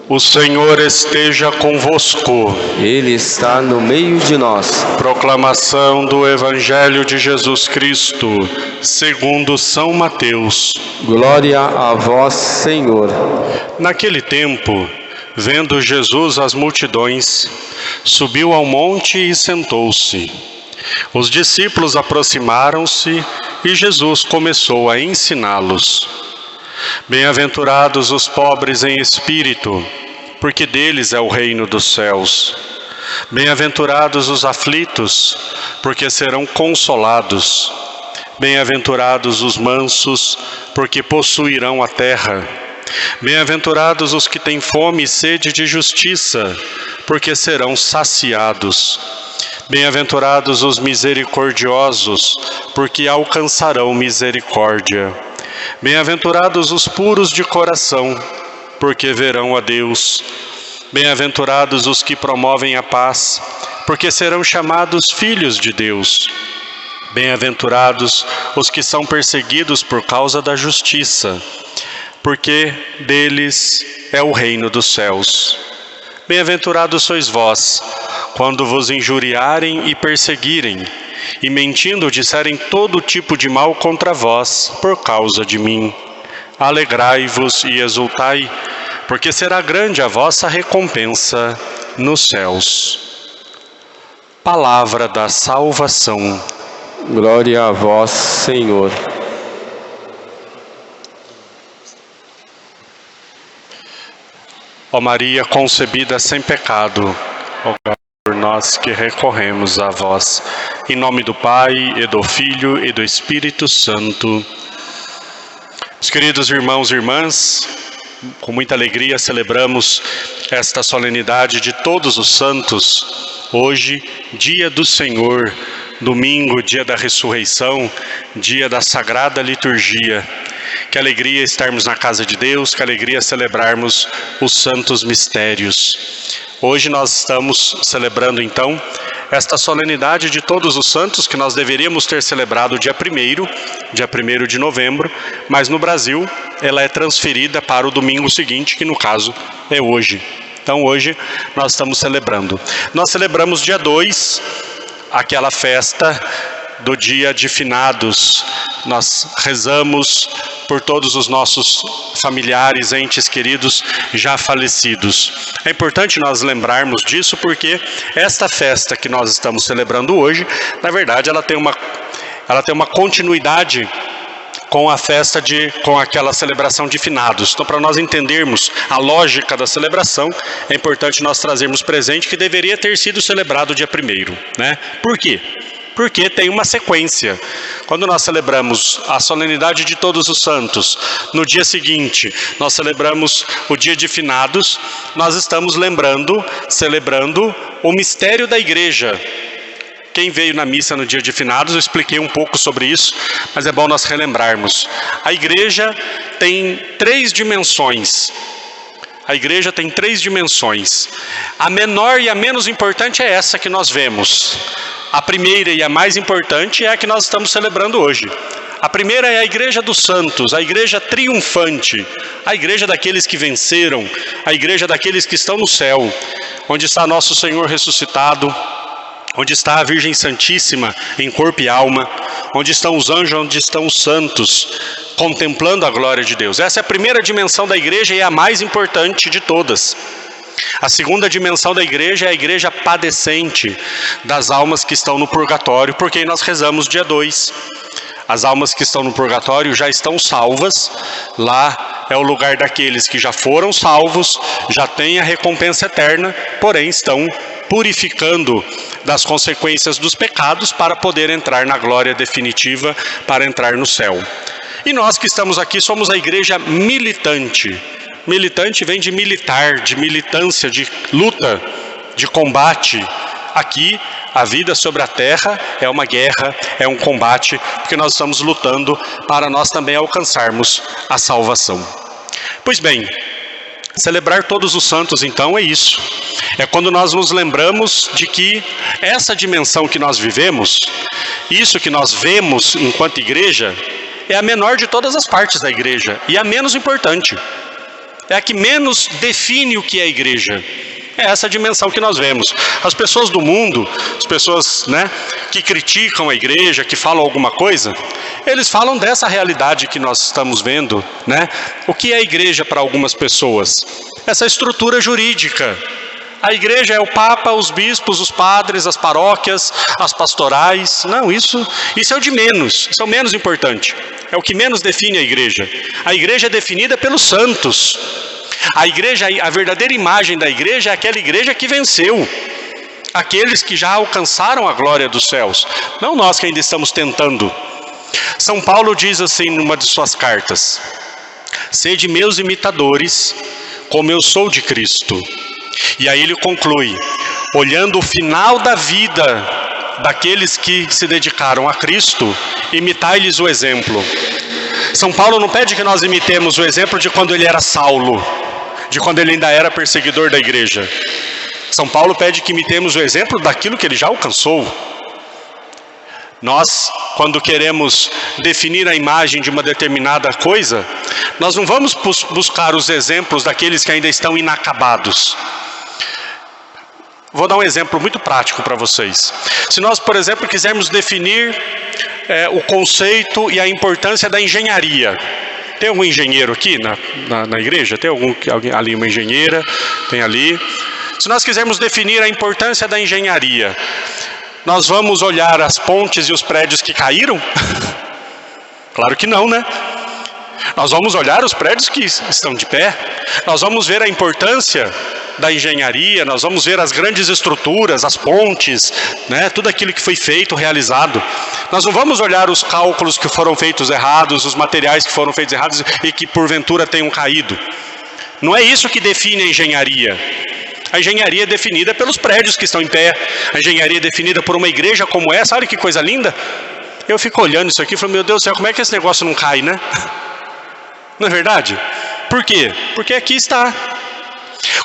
O Senhor esteja convosco. Ele está no meio de nós. Proclamação do Evangelho de Jesus Cristo, segundo São Mateus. Glória a vós, Senhor. Naquele tempo, vendo Jesus as multidões, subiu ao monte e sentou-se. Os discípulos aproximaram-se e Jesus começou a ensiná-los. Bem-aventurados os pobres em espírito, porque deles é o reino dos céus. Bem-aventurados os aflitos, porque serão consolados. Bem-aventurados os mansos, porque possuirão a terra. Bem-aventurados os que têm fome e sede de justiça, porque serão saciados. Bem-aventurados os misericordiosos, porque alcançarão misericórdia. Bem-aventurados os puros de coração, porque verão a Deus. Bem-aventurados os que promovem a paz, porque serão chamados filhos de Deus. Bem-aventurados os que são perseguidos por causa da justiça, porque deles é o reino dos céus. Bem-aventurados sois vós, quando vos injuriarem e perseguirem, e mentindo disserem todo tipo de mal contra vós, por causa de mim. Alegrai-vos e exultai, porque será grande a vossa recompensa nos céus. Palavra da salvação. Glória a vós, Senhor. Ó Maria concebida sem pecado, rogai por nós que recorremos a vós. Em nome do Pai, e do Filho, e do Espírito Santo. Os queridos irmãos e irmãs, com muita alegria celebramos esta solenidade de todos os santos. Hoje, dia do Senhor, domingo, dia da ressurreição, dia da Sagrada Liturgia. Que alegria estarmos na casa de Deus, que alegria celebrarmos os santos mistérios. Hoje nós estamos celebrando então esta solenidade de todos os santos que nós deveríamos ter celebrado dia 1º de novembro, mas no Brasil ela é transferida para o domingo seguinte, que no caso é hoje. Então hoje nós estamos celebrando. Nós celebramos dia 2, aquela festa do dia de finados. Nós rezamos por todos os nossos familiares, entes queridos já falecidos. É importante nós lembrarmos disso porque esta festa que nós estamos celebrando hoje, na verdade ela tem uma continuidade com a festa com aquela celebração de finados. Então, para nós entendermos a lógica da celebração, é importante nós trazermos presente que deveria ter sido celebrado dia 1º, né? Por quê? Porque tem uma sequência. Quando nós celebramos a solenidade de todos os santos, no dia seguinte nós celebramos o dia de finados, nós estamos celebrando o mistério da igreja. Quem veio na missa no dia de finados, eu expliquei um pouco sobre isso, mas é bom nós relembrarmos. A igreja tem 3 dimensões. A igreja tem 3 dimensões. A menor e a menos importante é essa que nós vemos. A primeira e a mais importante é a que nós estamos celebrando hoje. A primeira é a igreja dos santos, a igreja triunfante, a igreja daqueles que venceram, a igreja daqueles que estão no céu, onde está nosso Senhor ressuscitado, onde está a Virgem Santíssima em corpo e alma, onde estão os anjos, onde estão os santos, contemplando a glória de Deus. Essa é a primeira dimensão da igreja e é a mais importante de todas. A segunda dimensão da igreja é a igreja padecente das almas que estão no purgatório, porque nós rezamos dia 2. As almas que estão no purgatório já estão salvas, lá é o lugar daqueles que já foram salvos, já têm a recompensa eterna, porém estão purificando das consequências dos pecados para poder entrar na glória definitiva, para entrar no céu. E nós que estamos aqui somos a igreja militante. Militante vem de militar, de militância, de luta, de combate. Aqui, a vida sobre a terra é uma guerra, é um combate, porque nós estamos lutando para nós também alcançarmos a salvação. Pois bem, celebrar todos os santos, então, é isso. É quando nós nos lembramos de que essa dimensão que nós vivemos, isso que nós vemos enquanto igreja, é a menor de todas as partes da igreja e a menos importante. é a que menos define o que é a igreja. É essa dimensão que nós vemos. As pessoas do mundo, as pessoas, né, que criticam a igreja, que falam alguma coisa, eles falam dessa realidade que nós estamos vendo, né? O que é a igreja para algumas pessoas? Essa estrutura jurídica. A igreja é o Papa, os bispos, os padres, as paróquias, as pastorais. Não, isso é o de menos, isso é o menos importante. É o que menos define a igreja. A igreja é definida pelos santos. A igreja, a verdadeira imagem da igreja é aquela igreja que venceu. Aqueles que já alcançaram a glória dos céus. Não nós que ainda estamos tentando. São Paulo diz assim numa de suas cartas: sede meus imitadores, como eu sou de Cristo. E aí ele conclui: olhando o final da vida daqueles que se dedicaram a Cristo, imitai-lhes o exemplo. São Paulo não pede que nós imitemos o exemplo de quando ele era Saulo, de quando ele ainda era perseguidor da igreja. São Paulo pede que imitemos o exemplo daquilo que ele já alcançou. Nós, quando queremos definir a imagem de uma determinada coisa, nós não vamos buscar os exemplos daqueles que ainda estão inacabados. Vou dar um exemplo muito prático para vocês. Se nós, por exemplo, quisermos definir o conceito e a importância da engenharia. Tem algum engenheiro aqui na igreja? Tem alguém ali, uma engenheira? Tem ali. Se nós quisermos definir a importância da engenharia, nós vamos olhar as pontes e os prédios que caíram? Claro que não, né? Nós vamos olhar os prédios que estão de pé. Nós vamos ver a importância da engenharia, nós vamos ver as grandes estruturas, as pontes, né? Tudo aquilo que foi feito, realizado. Nós não vamos olhar os cálculos que foram feitos errados, os materiais que foram feitos errados e que porventura tenham caído. Não é isso que define a engenharia. A engenharia é definida pelos prédios que estão em pé. A engenharia é definida por uma igreja como essa. Olha que coisa linda. Eu fico olhando isso aqui e falo, meu Deus do céu, como é que esse negócio não cai, né? Não é verdade? Por quê? Porque aqui está.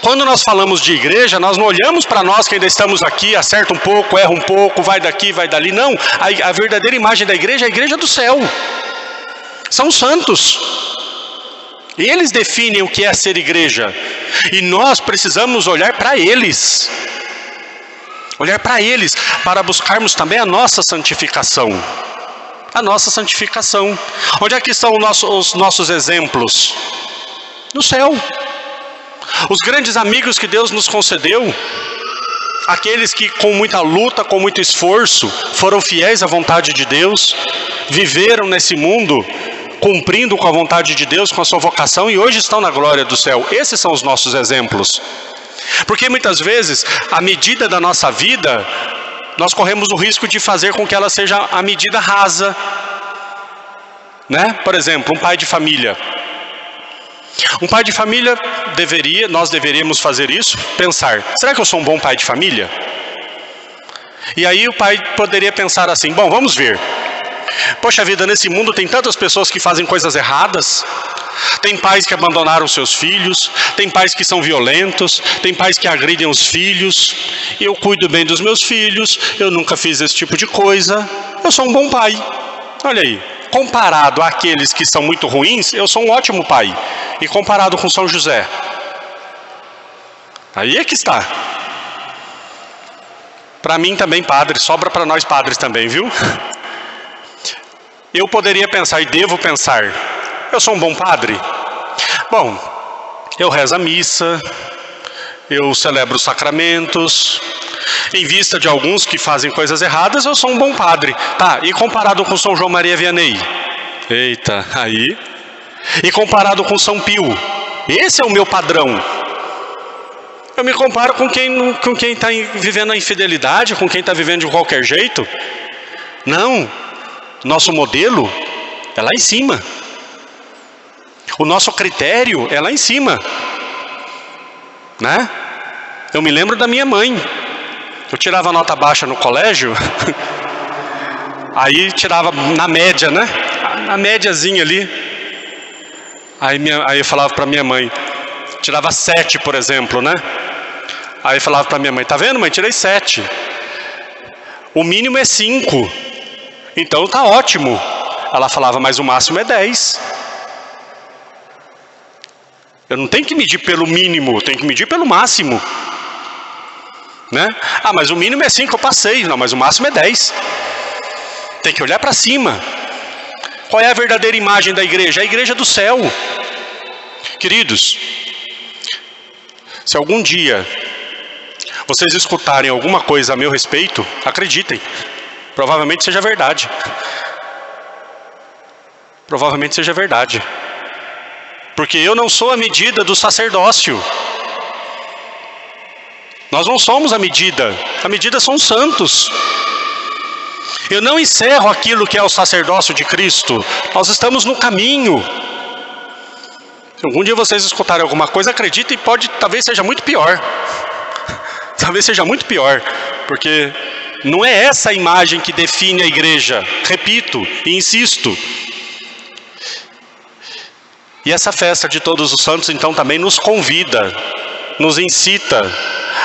Quando nós falamos de igreja, nós não olhamos para nós que ainda estamos aqui, acerta um pouco, erra um pouco, vai daqui, vai dali. Não, a verdadeira imagem da igreja é a igreja do céu. São os santos. Eles definem o que é ser igreja. E nós precisamos olhar para eles. Olhar para eles, para buscarmos também a nossa santificação. A nossa santificação. Onde é que estão os nossos exemplos? No céu. Os grandes amigos que Deus nos concedeu, aqueles que com muita luta, com muito esforço, foram fiéis à vontade de Deus, viveram nesse mundo, cumprindo com a vontade de Deus, com a sua vocação, e hoje estão na glória do céu. Esses são os nossos exemplos. Porque muitas vezes, a medida da nossa vida, nós corremos o risco de fazer com que ela seja a medida rasa. Né? Por exemplo, um pai de família. Um pai de família nós deveríamos fazer isso, pensar, será que eu sou um bom pai de família? E aí o pai poderia pensar assim, bom, vamos ver. Poxa vida, nesse mundo tem tantas pessoas que fazem coisas erradas. Tem pais que abandonaram seus filhos, tem pais que são violentos, tem pais que agridem os filhos. Eu cuido bem dos meus filhos, eu nunca fiz esse tipo de coisa, eu sou um bom pai. Olha aí, comparado àqueles que são muito ruins, eu sou um ótimo pai. E comparado com São José, aí é que está. Para mim também padre, sobra para nós padres também, viu? Eu poderia pensar e devo pensar, eu sou um bom padre? Bom, eu rezo a missa, eu celebro os sacramentos, em vista de alguns que fazem coisas erradas, eu sou um bom padre. Tá, e comparado com São João Maria Vianney? Eita, aí... E comparado com São Pio, esse é o meu padrão. Eu me comparo com quem está vivendo a infidelidade, com quem está vivendo de qualquer jeito. Não, nosso modelo é lá em cima. O nosso critério é lá em cima. Né? Eu me lembro da minha mãe. Eu tirava nota baixa no colégio, aí tirava na média, né? Na médiazinha ali. Aí eu falava para minha mãe, tirava 7, por exemplo, né? Aí eu falava para minha mãe, tá vendo, mãe? Tirei 7. O mínimo é 5. Então tá ótimo. Ela falava, mas o máximo é 10. Eu não tenho que medir pelo mínimo, eu tenho que medir pelo máximo. Né? Ah, mas o mínimo é 5, eu passei. Não, mas o máximo é 10. Tem que olhar para cima. Qual é a verdadeira imagem da igreja? A igreja do céu. Queridos, se algum dia vocês escutarem alguma coisa a meu respeito, acreditem, provavelmente seja verdade. Provavelmente seja verdade. Porque eu não sou a medida do sacerdócio. Nós não somos a medida são os santos. Eu não encerro aquilo que é o sacerdócio de Cristo. Nós estamos no caminho. Se algum dia vocês escutarem alguma coisa, acreditem, talvez seja muito pior. Talvez seja muito pior, porque não é essa a imagem que define a igreja. Repito e insisto. E essa festa de todos os santos, então, também nos convida, nos incita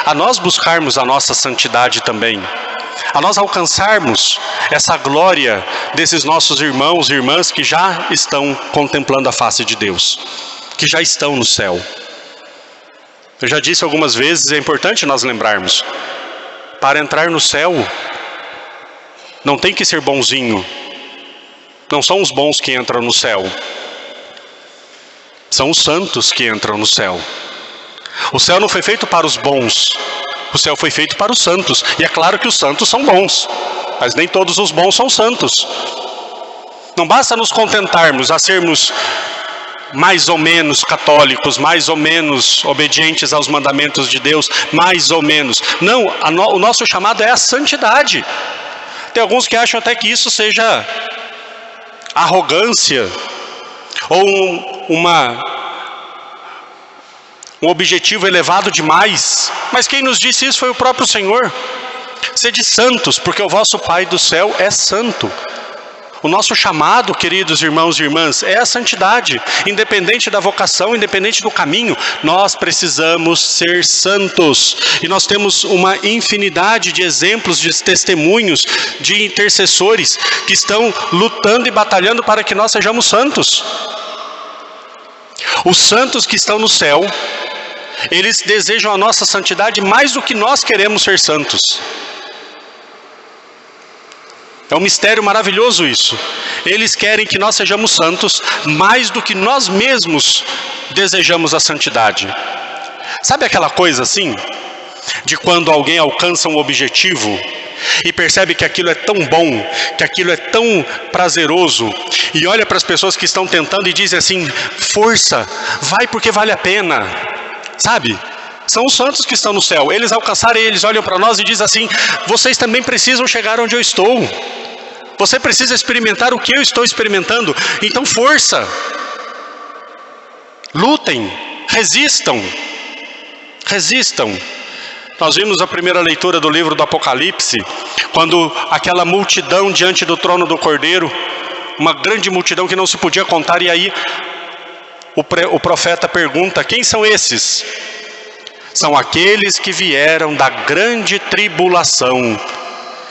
a nós buscarmos a nossa santidade também. A nós alcançarmos essa glória desses nossos irmãos e irmãs que já estão contemplando a face de Deus, que já estão no céu. Eu já disse algumas vezes, é importante nós lembrarmos, para entrar no céu, não tem que ser bonzinho. Não são os bons que entram no céu. São os santos que entram no céu. O céu não foi feito para os bons. O céu foi feito para os santos. E é claro que os santos são bons. Mas nem todos os bons são santos. Não basta nos contentarmos a sermos mais ou menos católicos, mais ou menos obedientes aos mandamentos de Deus, mais ou menos. Não, o nosso chamado é a santidade. Tem alguns que acham até que isso seja arrogância, ou um objetivo elevado demais. Mas quem nos disse isso foi o próprio Senhor. Sede santos, porque o vosso Pai do céu é santo. O nosso chamado, queridos irmãos e irmãs, é a santidade. Independente da vocação, independente do caminho, nós precisamos ser santos. E nós temos uma infinidade de exemplos, de testemunhos, de intercessores que estão lutando e batalhando para que nós sejamos santos. Os santos que estão no céu, eles desejam a nossa santidade mais do que nós queremos ser santos. É um mistério maravilhoso isso. Eles querem que nós sejamos santos mais do que nós mesmos desejamos a santidade. Sabe aquela coisa assim? De quando alguém alcança um objetivo e percebe que aquilo é tão bom, que aquilo é tão prazeroso, e olha para as pessoas que estão tentando e dizem assim: força, vai porque vale a pena. Sabe? São os santos que estão no céu. Eles alcançaram, eles olham para nós e dizem assim: vocês também precisam chegar onde eu estou. Você precisa experimentar o que eu estou experimentando. Então força. Lutem. Resistam. Resistam. Nós vimos a primeira leitura do livro do Apocalipse, quando aquela multidão diante do trono do Cordeiro, uma grande multidão que não se podia contar, e aí o profeta pergunta: quem são esses? São aqueles que vieram da grande tribulação,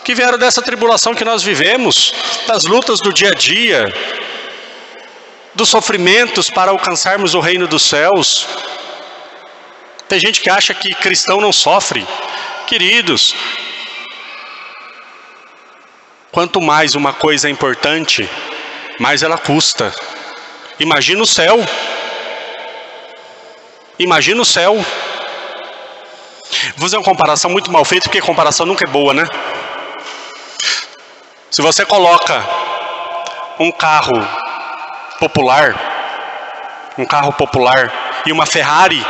que vieram dessa tribulação que nós vivemos, das lutas do dia a dia, dos sofrimentos para alcançarmos o reino dos céus. Tem gente que acha que cristão não sofre. Queridos, quanto mais uma coisa é importante, mais ela custa. Imagina o céu. Imagina o céu. Vou fazer uma comparação muito mal feita, porque comparação nunca é boa, né? Se você coloca um carro popular e uma Ferrari,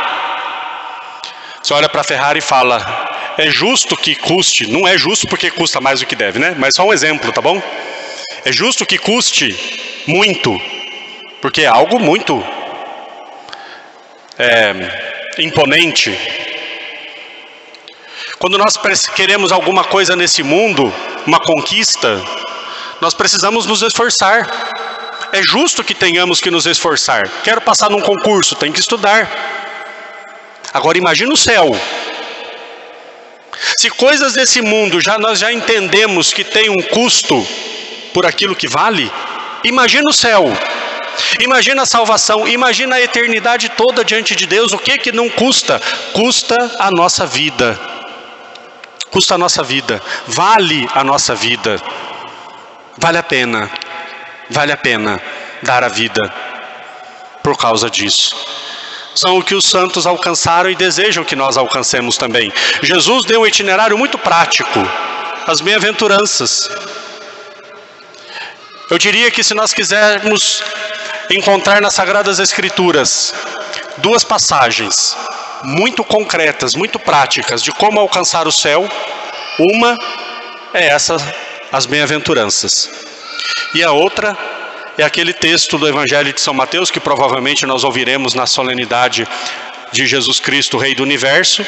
você olha para a Ferrari e fala: é justo que custe? Não é justo porque custa mais do que deve, né? Mas só um exemplo, tá bom? É justo que custe muito, porque é algo muito imponente. Quando nós queremos alguma coisa nesse mundo, uma conquista, nós precisamos nos esforçar. É justo que tenhamos que nos esforçar. Quero passar num concurso, tem que estudar. Agora imagina o céu. Se coisas desse mundo nós já entendemos que tem um custo por aquilo que vale, imagina o céu. Imagina a salvação, imagina a eternidade toda diante de Deus. O que não custa? Custa a nossa vida. Custa a nossa vida. Vale a nossa vida. Vale a pena dar a vida por causa disso. São o que os santos alcançaram e desejam que nós alcancemos também. Jesus deu um itinerário muito prático, as bem-aventuranças. Eu diria que se nós quisermos encontrar nas Sagradas Escrituras duas passagens muito concretas, muito práticas de como alcançar o céu, uma é essa, as bem-aventuranças. E a outra é aquele texto do Evangelho de São Mateus, que provavelmente nós ouviremos na solenidade de Jesus Cristo, Rei do Universo,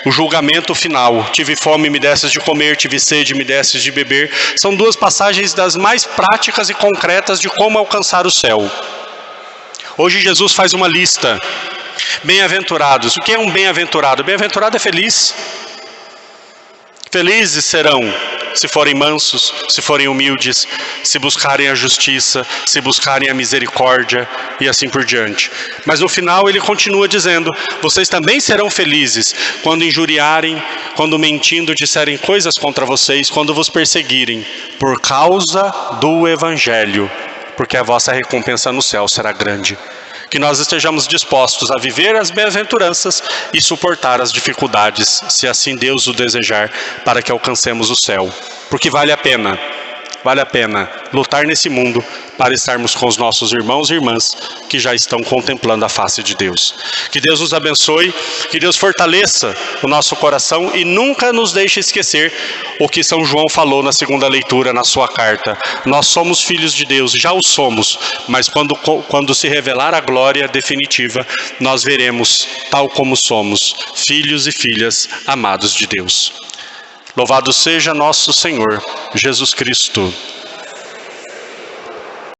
o julgamento final. Tive fome, me desses de comer, tive sede, me desses de beber. São duas passagens das mais práticas e concretas de como alcançar o céu. Hoje Jesus faz uma lista. Bem-aventurados. O que é um bem-aventurado? Bem-aventurado é feliz. Felizes serão se forem mansos, se forem humildes, se buscarem a justiça, se buscarem a misericórdia e assim por diante. Mas no final ele continua dizendo: vocês também serão felizes quando injuriarem, quando mentindo disserem coisas contra vocês, quando vos perseguirem por causa do Evangelho, porque a vossa recompensa no céu será grande. Que nós estejamos dispostos a viver as bem-aventuranças e suportar as dificuldades, se assim Deus o desejar, para que alcancemos o céu. Porque vale a pena lutar nesse mundo para estarmos com os nossos irmãos e irmãs que já estão contemplando a face de Deus. Que Deus nos abençoe, que Deus fortaleça o nosso coração e nunca nos deixe esquecer o que São João falou na segunda leitura, na sua carta. Nós somos filhos de Deus, já o somos, mas quando se revelar a glória definitiva, nós veremos tal como somos, filhos e filhas amados de Deus. Louvado seja nosso Senhor Jesus Cristo.